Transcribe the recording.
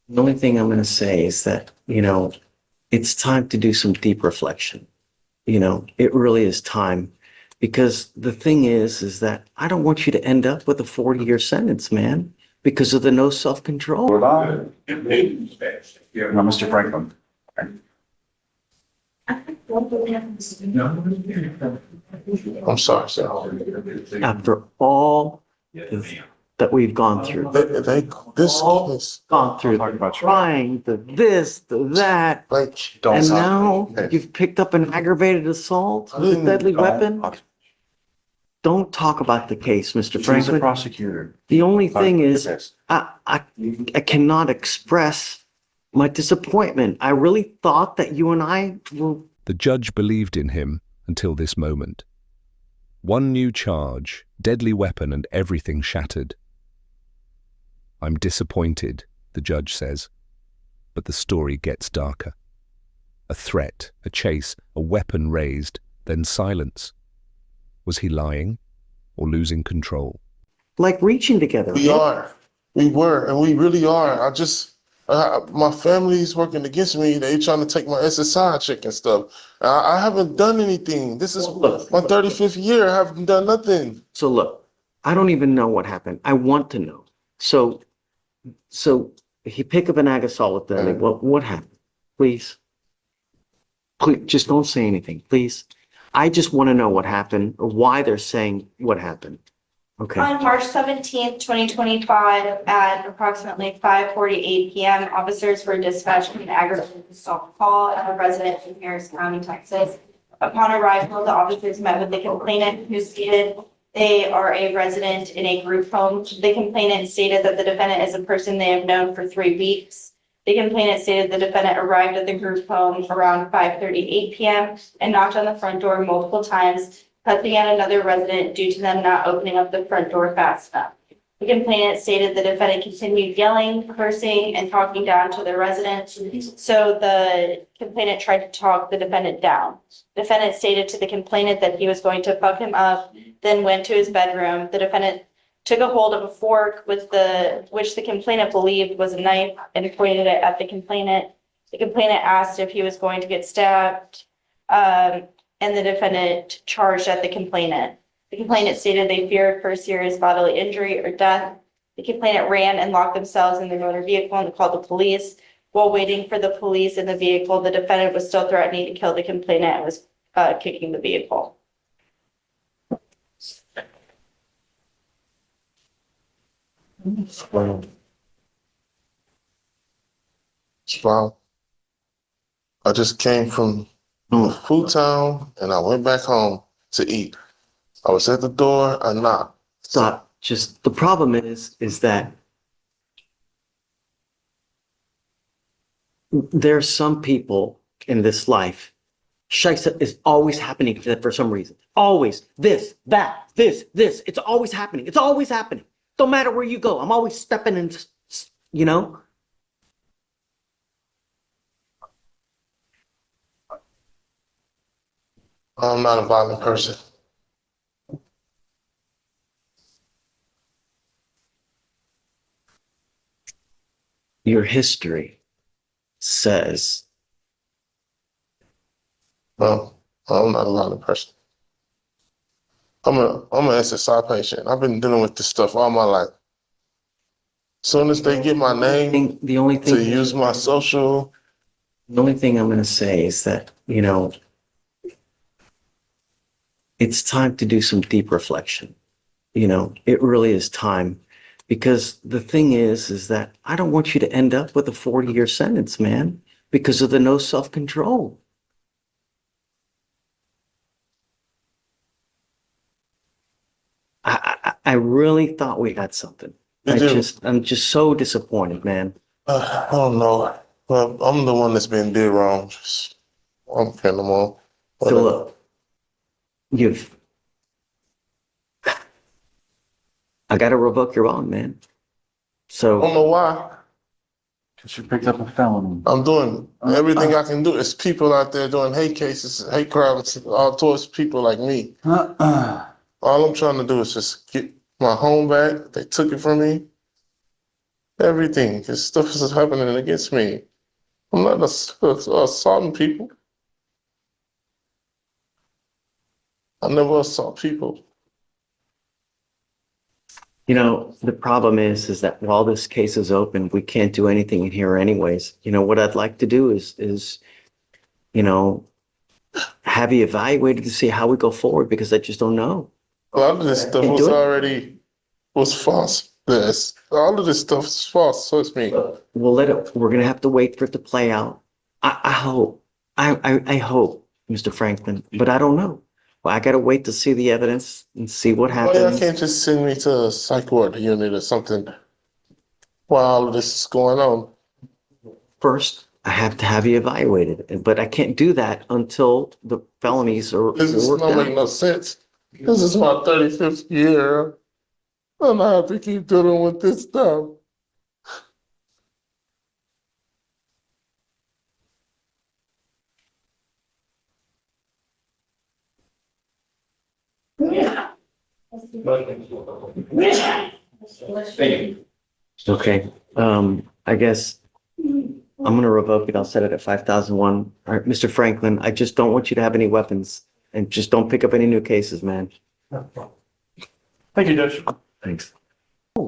The only thing I'm going to say is that, it's time to do some deep reflection. It really is time because the thing is that I don't want you to end up with a 40-year sentence, man, because of the no self-control. No, Mr. Franklin. I'm sorry, sir. After all that we've gone through, This case, gone through Talk the about you. crying, the this, the that, like, Don't and stop. now you've picked up an aggravated assault with a deadly weapon. Don't talk about the case, Mr. She's the Franklin. prosecutor. The only thing is, Yes. I cannot express my disappointment. I really thought that you and I were. The judge believed in him until this moment. One new charge, deadly weapon, and everything shattered. I'm disappointed, the judge says, but the story gets darker. A threat, a chase, a weapon raised, then silence. Was he lying or losing control? Like reaching together. we are, we were, and we really are. My family's working against me. They trying to take my SSI check and stuff. I haven't done anything. This is my 35th year. I haven't done nothing. So look, I don't even know what happened. I want to know. So he picked up an agasol at the what happened? Please, just don't say anything, please. I just want to know what happened or why they're saying what happened. Okay. On March 17th, 2025, at approximately 5:48 p.m., officers were dispatched to an aggravated assault call at a residence in Harris County, Texas. Upon arrival, the officers met with the complainant, who stated they are a resident in a group home. The complainant stated that the defendant is a person they have known for 3 weeks. The complainant stated the defendant arrived at the group home around 5:38 p.m. and knocked on the front door multiple times, cussing at another resident due to them not opening up the front door fast enough. The complainant stated the defendant continued yelling, cursing, and talking down to the resident. So the complainant tried to talk the defendant down. The defendant stated to the complainant that he was going to fuck him up, then went to his bedroom. The defendant took a hold of a fork which the complainant believed was a knife and pointed it at the complainant. The complainant asked if he was going to get stabbed. And the defendant charged at the complainant. The complainant stated they feared for serious bodily injury or death. The complainant ran and locked themselves in their motor vehicle and called the police. While waiting for the police in the vehicle, the defendant was still threatening to kill the complainant and was kicking the vehicle. Wow. Wow. I just came from Food Town and I went back home to eat. I was at the door, I knocked. Stop. Just the problem is that there's some people in this life. Shite is always happening to them for some reason. Always. This, that, this. It's always happening. It's always happening. Don't matter where you go. I'm always stepping in, I'm not a violent person. Your history says. No, I'm not a violent person. I'm an SSI patient. I've been dealing with this stuff all my life. Soon as they get my name The only to thing use my social. The only thing I'm going to say is that, it's time to do some deep reflection. It really is time because the thing is that I don't want you to end up with a 40-year sentence, man, because of the no self-control. I really thought we had something. I'm just so disappointed, man. I don't know. Well, I'm the one that's been did wrong. I don't care no more. So look, I got to revoke your bond, man. I don't know why. Because you picked up a felony. I'm doing everything I can do. It's people out there doing hate cases, hate crimes, all towards people like me. All I'm trying to do is just get my home back. They took it from me. everything. This stuff is happening against me. I'm not assaulting people. I never assault people. You know, the problem is that while this case is open, we can't do anything in here anyways. You know, what I'd like to do is, you know, have you evaluated to see how we go forward because I just don't know. A lot of this stuff Can't was do it. already false. All of this stuff is false. So it's me. We'll let it, we're gonna have to wait for it to play out. I hope, I hope, Mr. Franklin, but I don't know. Well, I gotta wait to see the evidence and see what Why y'all happens. can't just send me to a psych ward unit or something while all of this is going on? First, I have to have you evaluated, but I can't do that until the felonies are This is worked not make out. no sense. This is my 35th year. And I have to keep dealing with this stuff. Okay, I guess I'm gonna revoke it. I'll set it at 5,001. All right, Mr. Franklin, I just don't want you to have any weapons and just don't pick up any new cases, man. Thank you, Judge. Thanks.